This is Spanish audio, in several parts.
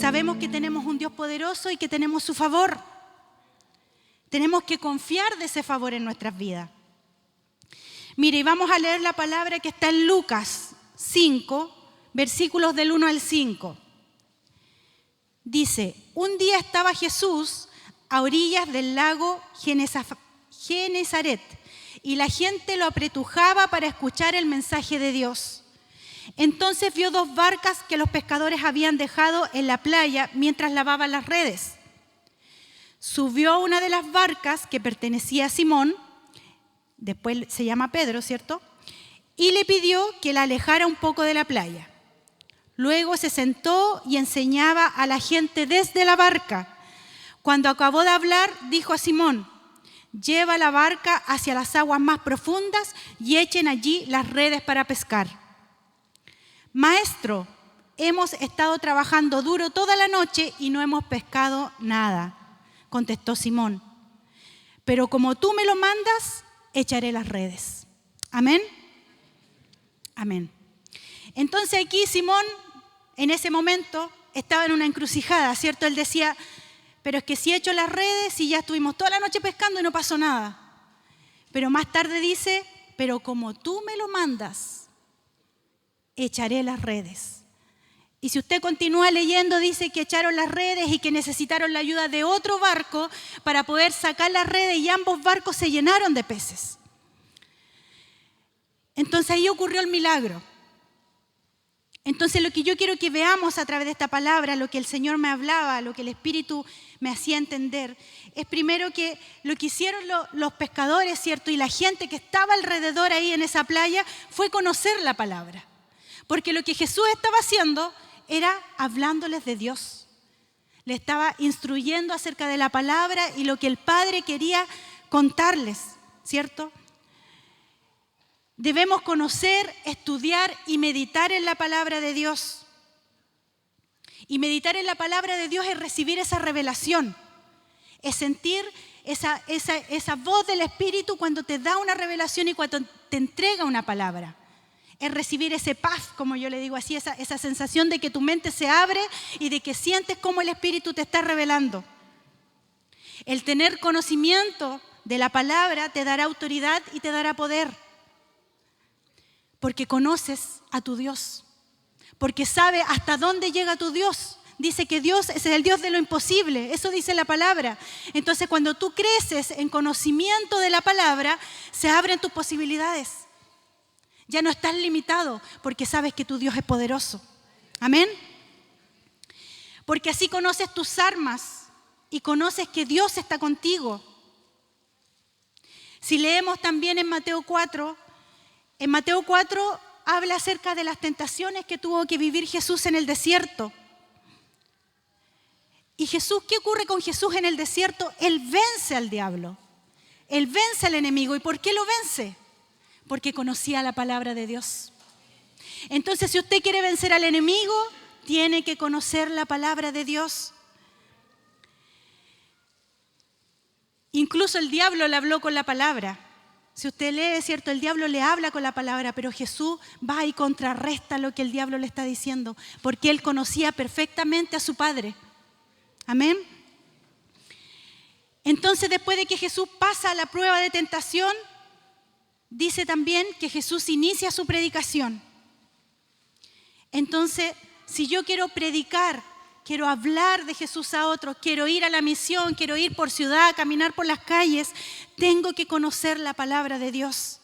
sabemos que tenemos un Dios poderoso y que tenemos su favor. Tenemos que confiar de ese favor en nuestras vidas. Mire, y vamos a leer la palabra que está en Lucas 5, versículos del 1 al 5. Dice: un día estaba Jesús a orillas del lago Genesaret y la gente lo apretujaba para escuchar el mensaje de Dios. Entonces vio 2 barcas que los pescadores habían dejado en la playa mientras lavaban las redes. Subió a una de las barcas que pertenecía a Simón, después se llama Pedro, ¿cierto? Y le pidió que la alejara un poco de la playa. Luego se sentó y enseñaba a la gente desde la barca. Cuando acabó de hablar, dijo a Simón: lleva la barca hacia las aguas más profundas y echen allí las redes para pescar. Maestro, hemos estado trabajando duro toda la noche y no hemos pescado nada, contestó Simón. Pero como tú me lo mandas, echaré las redes. Amén. Amén. Entonces aquí Simón, en ese momento, estaba en una encrucijada, ¿cierto? Él decía: pero es que si echo las redes y ya estuvimos toda la noche pescando y no pasó nada. Pero más tarde dice: pero como tú me lo mandas, echaré las redes. Y si usted continúa leyendo, dice que echaron las redes y que necesitaron la ayuda de otro barco para poder sacar las redes, y ambos barcos se llenaron de peces. Entonces ahí ocurrió el milagro. Entonces lo que yo quiero que veamos a través de esta palabra, lo que el Señor me hablaba, lo que el Espíritu me hacía entender, es primero que lo que hicieron los pescadores, ¿cierto? Y la gente que estaba alrededor ahí en esa playa fue conocer la palabra. Porque lo que Jesús estaba haciendo era hablándoles de Dios. Le estaba instruyendo acerca de la palabra y lo que el Padre quería contarles, ¿cierto? Debemos conocer, estudiar y meditar en la palabra de Dios. Y meditar en la palabra de Dios es recibir esa revelación, es sentir esa voz del Espíritu cuando te da una revelación y cuando te entrega una palabra. Es recibir ese paz, como yo le digo así, esa sensación de que tu mente se abre y de que sientes cómo el Espíritu te está revelando. El tener conocimiento de la palabra te dará autoridad y te dará poder. Porque conoces a tu Dios, porque sabe hasta dónde llega tu Dios. Dice que Dios es el Dios de lo imposible, eso dice la palabra. Entonces cuando tú creces en conocimiento de la palabra, se abren tus posibilidades. Ya no estás limitado porque sabes que tu Dios es poderoso. Amén. Porque así conoces tus armas y conoces que Dios está contigo. Si leemos también en Mateo 4, habla acerca de las tentaciones que tuvo que vivir Jesús en el desierto. Y Jesús, ¿qué ocurre con Jesús en el desierto? Él vence al diablo. Él vence al enemigo. ¿Y por qué lo vence? Porque conocía la palabra de Dios. Entonces, si usted quiere vencer al enemigo, tiene que conocer la palabra de Dios. Incluso el diablo le habló con la palabra. Si usted lee, ¿cierto? El diablo le habla con la palabra, pero Jesús va y contrarresta lo que el diablo le está diciendo, porque él conocía perfectamente a su Padre. Amén. Entonces, después de que Jesús pasa la prueba de tentación, dice también que Jesús inicia su predicación. Entonces, si yo quiero predicar, quiero hablar de Jesús a otros, quiero ir a la misión, quiero ir por ciudad, caminar por las calles, tengo que conocer la palabra de Dios.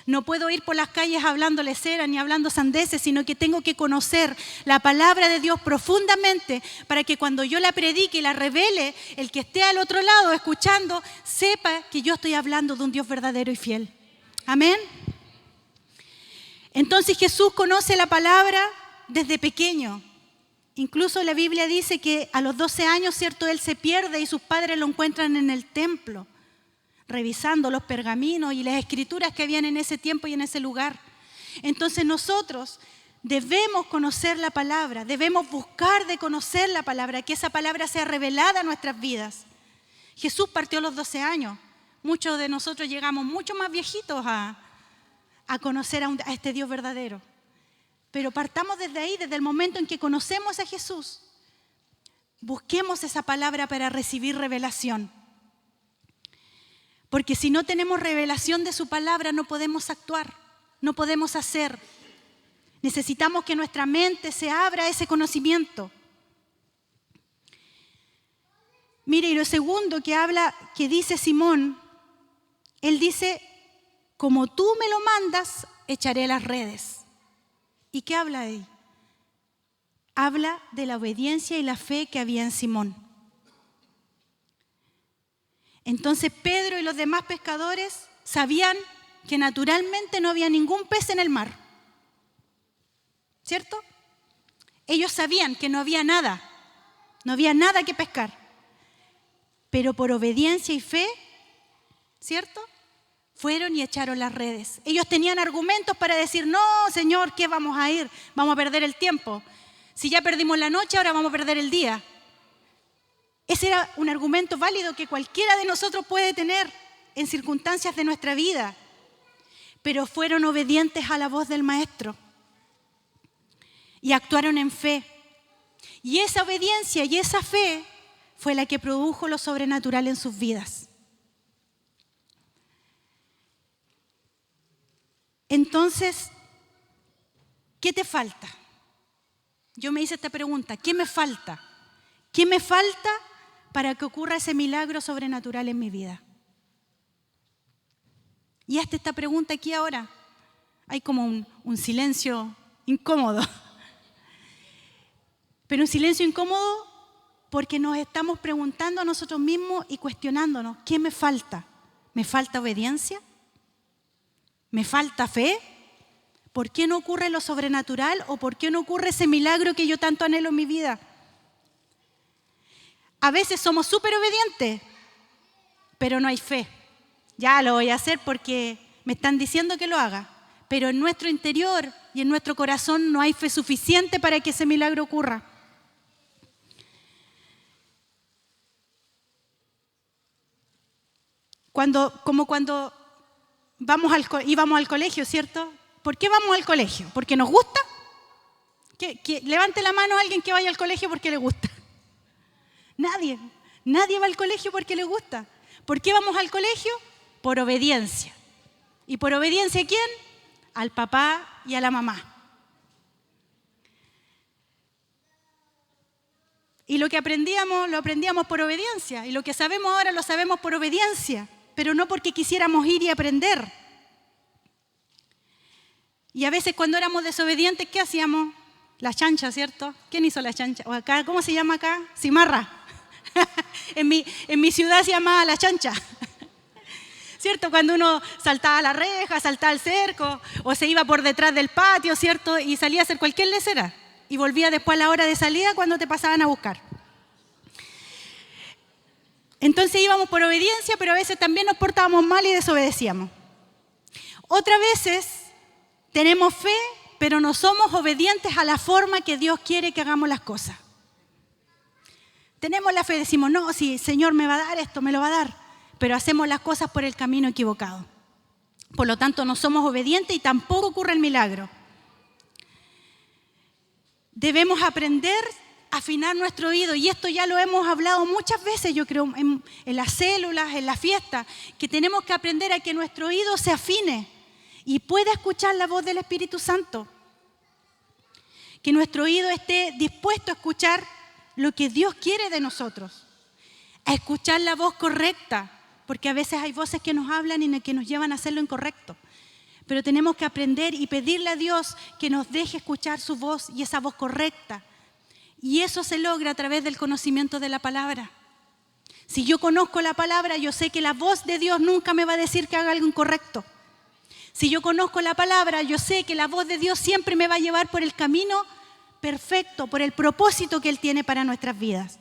No puedo ir por las calles hablando lesera ni hablando sandeces, sino que tengo que conocer la palabra de Dios profundamente para que cuando yo la predique y la revele, el que esté al otro lado escuchando, sepa que yo estoy hablando de un Dios verdadero y fiel. Amén. Entonces Jesús conoce la palabra desde pequeño. Incluso la Biblia dice que a los 12 años, ¿cierto? Él se pierde y sus padres lo encuentran en el templo, revisando los pergaminos y las escrituras que habían en ese tiempo y en ese lugar. Entonces nosotros debemos conocer la palabra, debemos buscar de conocer la palabra, que esa palabra sea revelada a nuestras vidas. Jesús partió a los 12 años. Muchos de nosotros llegamos mucho más viejitos a conocer a este Dios verdadero. Pero partamos desde ahí, desde el momento en que conocemos a Jesús, Busquemos esa palabra para recibir revelación. Porque si no tenemos revelación de su palabra, no podemos actuar, no podemos hacer. Necesitamos que nuestra mente se abra a ese conocimiento. Mire, y lo segundo que dice Simón, él dice, como tú me lo mandas, echaré las redes. ¿Y qué habla ahí? Habla de la obediencia y la fe que había en Simón. Entonces Pedro y los demás pescadores sabían que naturalmente no había ningún pez en el mar. ¿Cierto? Ellos sabían que no había nada que pescar. Pero por obediencia y fe, ¿cierto? Fueron y echaron las redes. Ellos tenían argumentos para decir, no, Señor, ¿qué vamos a ir? Vamos a perder el tiempo. Si ya perdimos la noche, ahora vamos a perder el día. Ese era un argumento válido que cualquiera de nosotros puede tener en circunstancias de nuestra vida. Pero fueron obedientes a la voz del Maestro y actuaron en fe. Y esa obediencia y esa fe fue la que produjo lo sobrenatural en sus vidas. Entonces, ¿qué te falta? Yo me hice esta pregunta, ¿qué me falta? ¿Qué me falta para que ocurra ese milagro sobrenatural en mi vida? Y hazte esta pregunta aquí ahora. Hay como un silencio incómodo. Pero un silencio incómodo porque nos estamos preguntando a nosotros mismos y cuestionándonos, ¿qué me falta? ¿Me falta obediencia? ¿Me falta fe? ¿Por qué no ocurre lo sobrenatural o por qué no ocurre ese milagro que yo tanto anhelo en mi vida? A veces somos súper obedientes, pero no hay fe. Ya lo voy a hacer porque me están diciendo que lo haga, pero en nuestro interior y en nuestro corazón no hay fe suficiente para que ese milagro ocurra. Cuando íbamos al colegio, ¿cierto? ¿Por qué vamos al colegio? ¿Porque nos gusta? Levante la mano a alguien que vaya al colegio porque le gusta. Nadie va al colegio porque le gusta. ¿Por qué vamos al colegio? Por obediencia. ¿Y por obediencia a quién? Al papá y a la mamá. Y lo que aprendíamos, lo aprendíamos por obediencia. Y lo que sabemos ahora lo sabemos por obediencia. Pero no porque quisiéramos ir y aprender. Y a veces cuando éramos desobedientes, ¿qué hacíamos? La chancha, ¿cierto? ¿Quién hizo la chancha? O acá, ¿cómo se llama acá? Cimarra. En mi ciudad se llamaba la chancha. ¿Cierto? Cuando uno saltaba la reja, saltaba el cerco, o se iba por detrás del patio, ¿cierto? Y salía a hacer cualquier lesera. Y volvía después a la hora de salida cuando te pasaban a buscar. Entonces íbamos por obediencia, pero a veces también nos portábamos mal y desobedecíamos. Otras veces tenemos fe, pero no somos obedientes a la forma que Dios quiere que hagamos las cosas. Tenemos la fe, decimos, no, si el Señor me va a dar esto, me lo va a dar. Pero hacemos las cosas por el camino equivocado. Por lo tanto, no somos obedientes y tampoco ocurre el milagro. Debemos aprender a afinar nuestro oído. Y esto ya lo hemos hablado muchas veces, yo creo, en las células, en las fiestas, que tenemos que aprender a que nuestro oído se afine y pueda escuchar la voz del Espíritu Santo. Que nuestro oído esté dispuesto a escuchar lo que Dios quiere de nosotros, a escuchar la voz correcta, porque a veces hay voces que nos hablan y que nos llevan a hacer lo incorrecto. Pero tenemos que aprender y pedirle a Dios que nos deje escuchar su voz y esa voz correcta. Y eso se logra a través del conocimiento de la palabra. Si yo conozco la palabra, yo sé que la voz de Dios nunca me va a decir que haga algo incorrecto. Si yo conozco la palabra, yo sé que la voz de Dios siempre me va a llevar por el camino perfecto, por el propósito que Él tiene para nuestras vidas.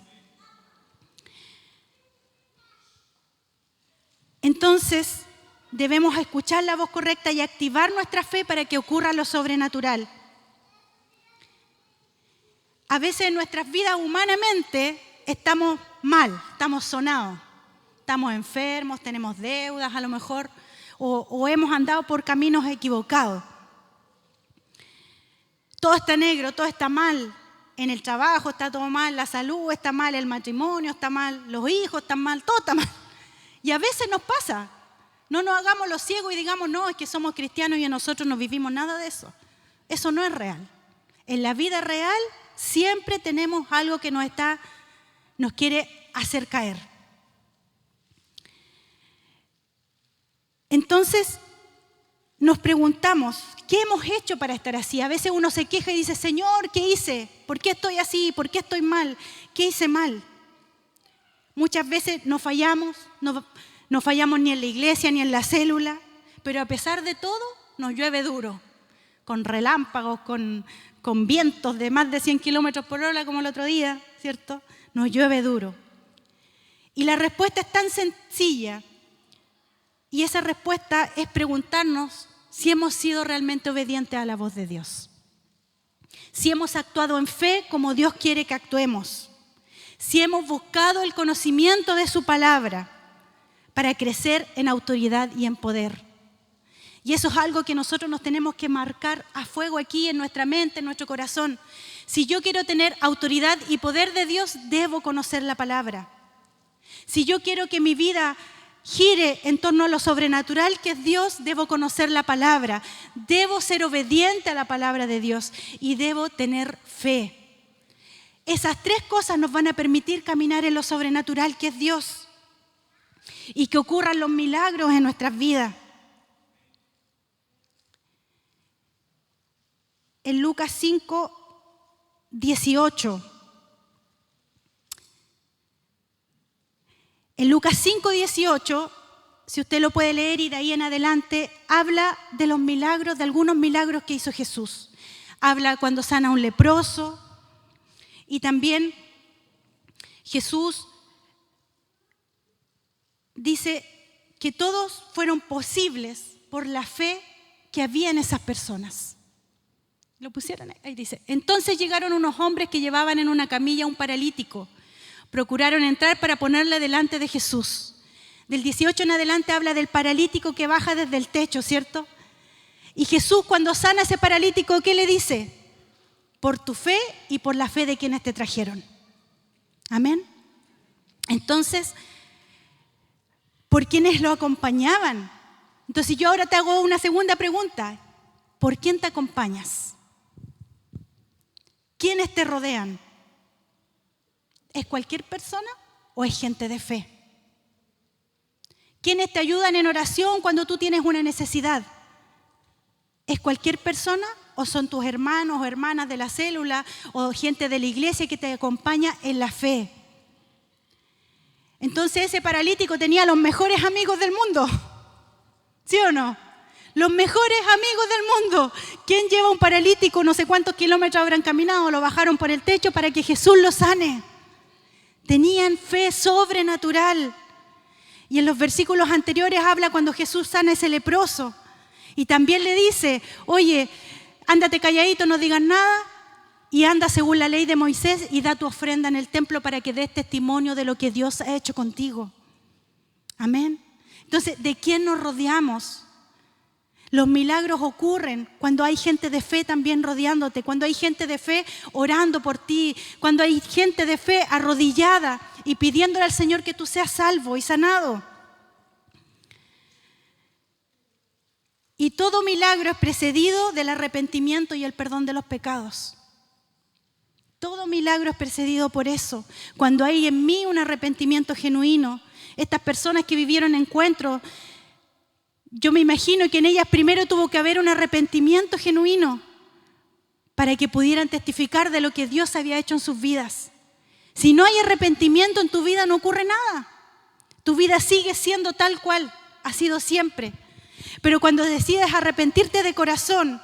Entonces, debemos escuchar la voz correcta y activar nuestra fe para que ocurra lo sobrenatural. A veces en nuestras vidas humanamente estamos mal, estamos sonados, estamos enfermos, tenemos deudas a lo mejor, o hemos andado por caminos equivocados. Todo está negro, todo está mal, en el trabajo está todo mal, la salud está mal, el matrimonio está mal, los hijos están mal, todo está mal. Y a veces nos pasa. No nos hagamos los ciegos y digamos, no, es que somos cristianos y en nosotros no vivimos nada de eso. Eso no es real. En la vida real siempre tenemos algo que nos quiere hacer caer. Entonces, nos preguntamos, ¿qué hemos hecho para estar así? A veces uno se queja y dice, Señor, ¿qué hice? ¿Por qué estoy así? ¿Por qué estoy mal? ¿Qué hice mal? Muchas veces nos fallamos, no fallamos ni en la iglesia ni en la célula, pero a pesar de todo nos llueve duro, con relámpagos, con vientos de más de 100 kilómetros por hora como el otro día, ¿cierto? Nos llueve duro. Y la respuesta es tan sencilla. Y esa respuesta es preguntarnos si hemos sido realmente obedientes a la voz de Dios. Si hemos actuado en fe como Dios quiere que actuemos. Si hemos buscado el conocimiento de su palabra para crecer en autoridad y en poder. Y eso es algo que nosotros nos tenemos que marcar a fuego aquí en nuestra mente, en nuestro corazón. Si yo quiero tener autoridad y poder de Dios, debo conocer la palabra. Si yo quiero que mi vida gire en torno a lo sobrenatural que es Dios, debo conocer la palabra, debo ser obediente a la palabra de Dios y debo tener fe. Esas tres cosas nos van a permitir caminar en lo sobrenatural que es Dios y que ocurran los milagros en nuestras vidas. En Lucas 5, 18. En Lucas 5, 18, si usted lo puede leer y de ahí en adelante, habla de los milagros, de algunos milagros que hizo Jesús. Habla cuando sana a un leproso y también Jesús dice que todos fueron posibles por la fe que había en esas personas. ¿Lo pusieron ahí? Dice, entonces llegaron unos hombres que llevaban en una camilla a un paralítico. Procuraron entrar para ponerle delante de Jesús. Del 18 en adelante habla del paralítico que baja desde el techo, ¿cierto? Y Jesús, cuando sana a ese paralítico, ¿qué le dice? Por tu fe y por la fe de quienes te trajeron. Amén. Entonces, ¿por quiénes lo acompañaban? Entonces yo ahora te hago una segunda pregunta. ¿Por quién te acompañas? ¿Quiénes te rodean? ¿Es cualquier persona o es gente de fe? ¿Quiénes te ayudan en oración cuando tú tienes una necesidad? ¿Es cualquier persona o son tus hermanos o hermanas de la célula o gente de la iglesia que te acompaña en la fe? Entonces ese paralítico tenía los mejores amigos del mundo, ¿sí o no? Los mejores amigos del mundo. ¿Quién lleva un paralítico? No sé cuántos kilómetros habrán caminado, lo bajaron por el techo para que Jesús lo sane. Tenían fe sobrenatural. Y en los versículos anteriores habla cuando Jesús sana a ese leproso. Y también le dice, oye, ándate calladito, no digas nada. Y anda según la ley de Moisés y da tu ofrenda en el templo para que des testimonio de lo que Dios ha hecho contigo. Amén. Entonces, ¿de quién nos rodeamos? Los milagros ocurren cuando hay gente de fe también rodeándote, cuando hay gente de fe orando por ti, cuando hay gente de fe arrodillada y pidiéndole al Señor que tú seas salvo y sanado. Y todo milagro es precedido del arrepentimiento y el perdón de los pecados. Todo milagro es precedido por eso. Cuando hay en mí un arrepentimiento genuino, estas personas que vivieron encuentros, yo me imagino que en ellas primero tuvo que haber un arrepentimiento genuino para que pudieran testificar de lo que Dios había hecho en sus vidas. Si no hay arrepentimiento en tu vida, no ocurre nada. Tu vida sigue siendo tal cual ha sido siempre. Pero cuando decides arrepentirte de corazón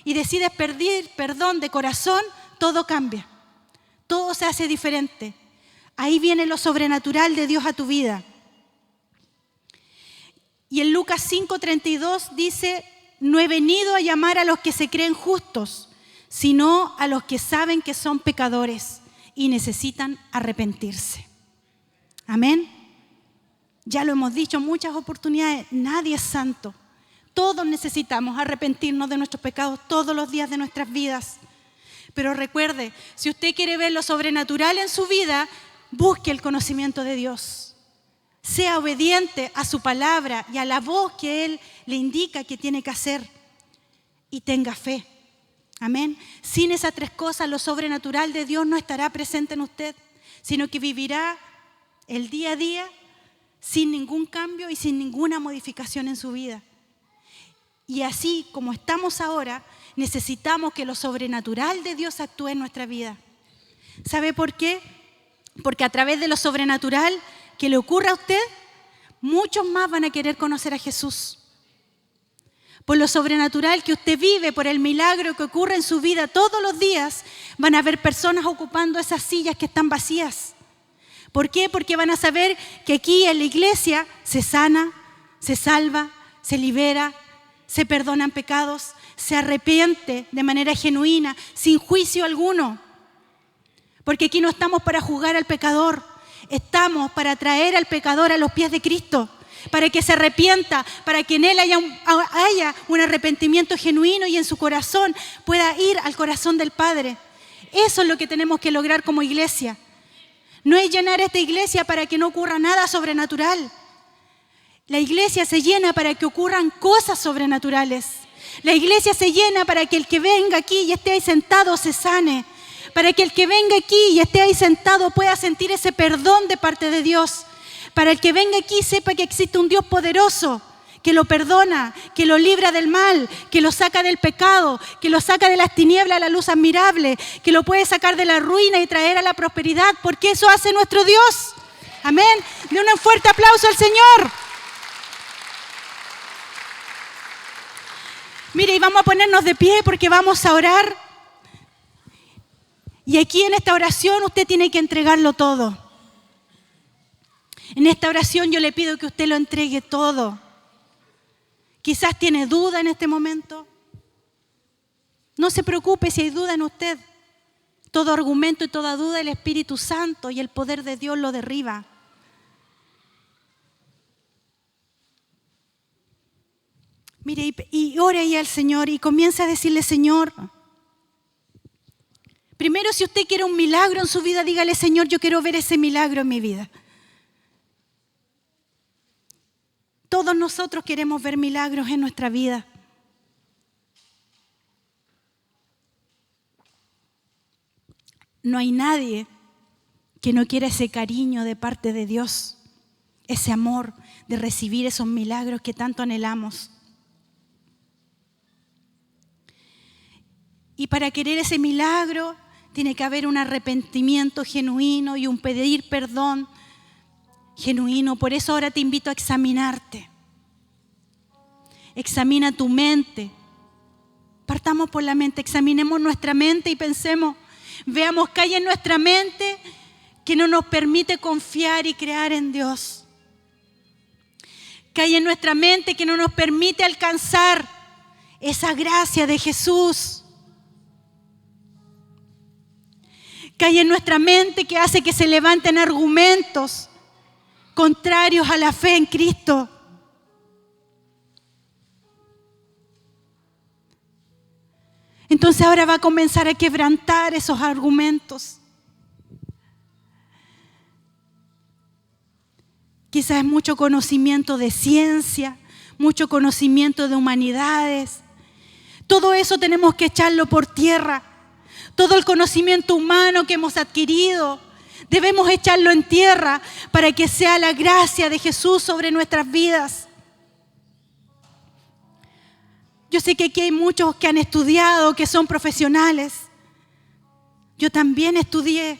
y decides pedir perdón de corazón, todo cambia. Todo se hace diferente. Ahí viene lo sobrenatural de Dios a tu vida. Y en Lucas 5:32 dice, no he venido a llamar a los que se creen justos, sino a los que saben que son pecadores y necesitan arrepentirse. Amén. Ya lo hemos dicho en muchas oportunidades, nadie es santo. Todos necesitamos arrepentirnos de nuestros pecados todos los días de nuestras vidas. Pero recuerde, si usted quiere ver lo sobrenatural en su vida, busque el conocimiento de Dios. Sea obediente a su palabra y a la voz que Él le indica que tiene que hacer. Y tenga fe. Amén. Sin esas tres cosas, lo sobrenatural de Dios no estará presente en usted, sino que vivirá el día a día sin ningún cambio y sin ninguna modificación en su vida. Y así como estamos ahora, necesitamos que lo sobrenatural de Dios actúe en nuestra vida. ¿Sabe por qué? Porque a través de lo sobrenatural que le ocurra a usted, muchos más van a querer conocer a Jesús. Por lo sobrenatural que usted vive, por el milagro que ocurre en su vida todos los días, van a haber personas ocupando esas sillas que están vacías. ¿Por qué? Porque van a saber que aquí en la iglesia se sana, se salva, se libera, se perdonan pecados, se arrepiente de manera genuina, sin juicio alguno. Porque aquí no estamos para juzgar al pecador, estamos para traer al pecador a los pies de Cristo, para que se arrepienta, para que en él haya un arrepentimiento genuino y en su corazón pueda ir al corazón del Padre. Eso es lo que tenemos que lograr como iglesia. No es llenar esta iglesia para que no ocurra nada sobrenatural. La iglesia se llena para que ocurran cosas sobrenaturales. La iglesia se llena para que el que venga aquí y esté ahí sentado se sane. Para que el que venga aquí y esté ahí sentado pueda sentir ese perdón de parte de Dios. Para el que venga aquí sepa que existe un Dios poderoso que lo perdona, que lo libra del mal, que lo saca del pecado, que lo saca de las tinieblas a la luz admirable, que lo puede sacar de la ruina y traer a la prosperidad, porque eso hace nuestro Dios. Amén. De un fuerte aplauso al Señor. Mire, y vamos a ponernos de pie porque vamos a orar. Y aquí en esta oración usted tiene que entregarlo todo. En esta oración yo le pido que usted lo entregue todo. Quizás tiene duda en este momento. No se preocupe si hay duda en usted. Todo argumento y toda duda el Espíritu Santo y el poder de Dios lo derriba. Mire, y ore ahí al Señor y comienza a decirle, Señor, primero si usted quiere un milagro en su vida, dígale, Señor, yo quiero ver ese milagro en mi vida. Todos nosotros queremos ver milagros en nuestra vida. No hay nadie que no quiera ese cariño de parte de Dios, ese amor de recibir esos milagros que tanto anhelamos. Y para querer ese milagro tiene que haber un arrepentimiento genuino y un pedir perdón genuino. Por eso ahora te invito a examinarte. Examina tu mente. Partamos por la mente, examinemos nuestra mente y pensemos, veamos qué hay en nuestra mente que no nos permite confiar y creer en Dios. ¿Qué hay en nuestra mente que no nos permite alcanzar esa gracia de Jesús? ¿Qué hay en nuestra mente que hace que se levanten argumentos contrarios a la fe en Cristo? Entonces ahora va a comenzar a quebrantar esos argumentos. Quizás es mucho conocimiento de ciencia, mucho conocimiento de humanidades. Todo eso tenemos que echarlo por tierra. Todo el conocimiento humano que hemos adquirido, debemos echarlo en tierra para que sea la gracia de Jesús sobre nuestras vidas. Yo sé que aquí hay muchos que han estudiado, que son profesionales. Yo también estudié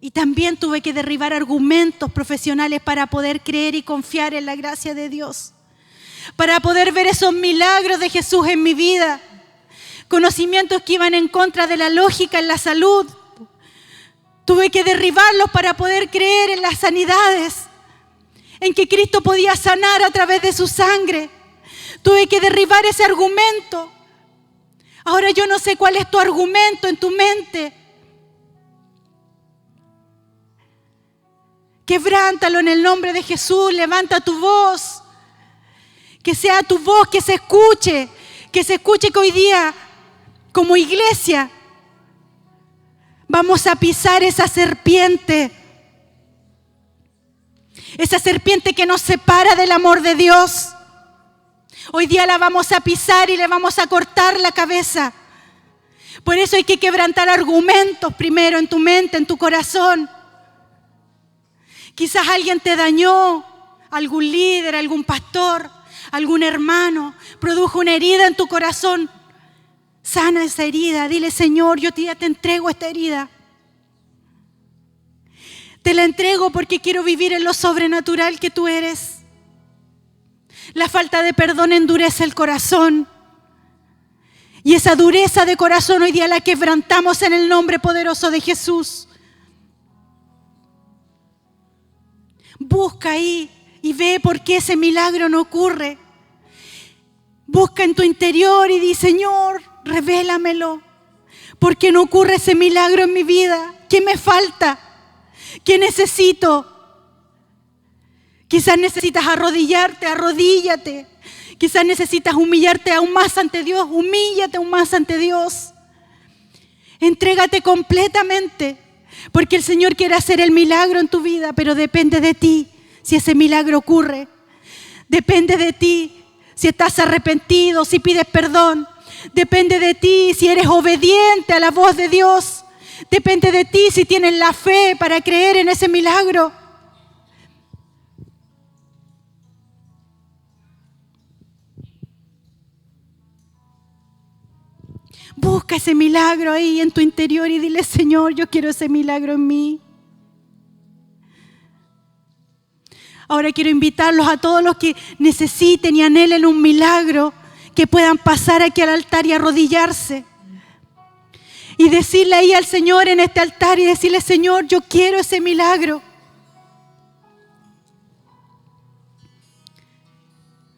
y también tuve que derribar argumentos profesionales para poder creer y confiar en la gracia de Dios. Para poder ver esos milagros de Jesús en mi vida. Conocimientos que iban en contra de la lógica en la salud. Tuve que derribarlos para poder creer en las sanidades, en que Cristo podía sanar a través de su sangre. Tuve que derribar ese argumento. Ahora yo no sé cuál es tu argumento en tu mente. Quebrántalo en el nombre de Jesús. Levanta tu voz. Que sea tu voz que se escuche. Que se escuche que hoy día, como iglesia, Vamos a pisar esa serpiente que nos separa del amor de Dios. Hoy día la vamos a pisar y le vamos a cortar la cabeza. Por eso hay que quebrantar argumentos primero en tu mente, en tu corazón. Quizás alguien te dañó, algún líder, algún pastor, algún hermano, produjo una herida en tu corazón. Sana esa herida, dile: Señor, yo te entrego esta herida. Te la entrego porque quiero vivir en lo sobrenatural que tú eres. La falta de perdón endurece el corazón. Y esa dureza de corazón hoy día la quebrantamos en el nombre poderoso de Jesús. Busca ahí y ve por qué ese milagro no ocurre. Busca en tu interior y di: Señor, revélamelo. ¿Por qué no ocurre ese milagro en mi vida? ¿Qué me falta? ¿Qué necesito? Quizás necesitas arrodillarte, arrodíllate. Quizás necesitas humillarte aún más ante Dios, humíllate aún más ante Dios. Entrégate completamente, porque el Señor quiere hacer el milagro en tu vida, pero depende de ti si ese milagro ocurre. Depende de ti si estás arrepentido, si pides perdón. Depende de ti si eres obediente a la voz de Dios. Depende de ti si tienes la fe para creer en ese milagro. Busca ese milagro ahí en tu interior y dile: Señor, yo quiero ese milagro en mí. Ahora quiero invitarlos a todos los que necesiten y anhelen un milagro, que puedan pasar aquí al altar y arrodillarse. Y decirle ahí al Señor en este altar y decirle: Señor, yo quiero ese milagro.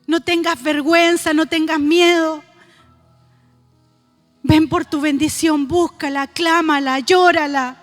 No tengas vergüenza, no tengas miedo. Ven por tu bendición, búscala, clámala, llórala.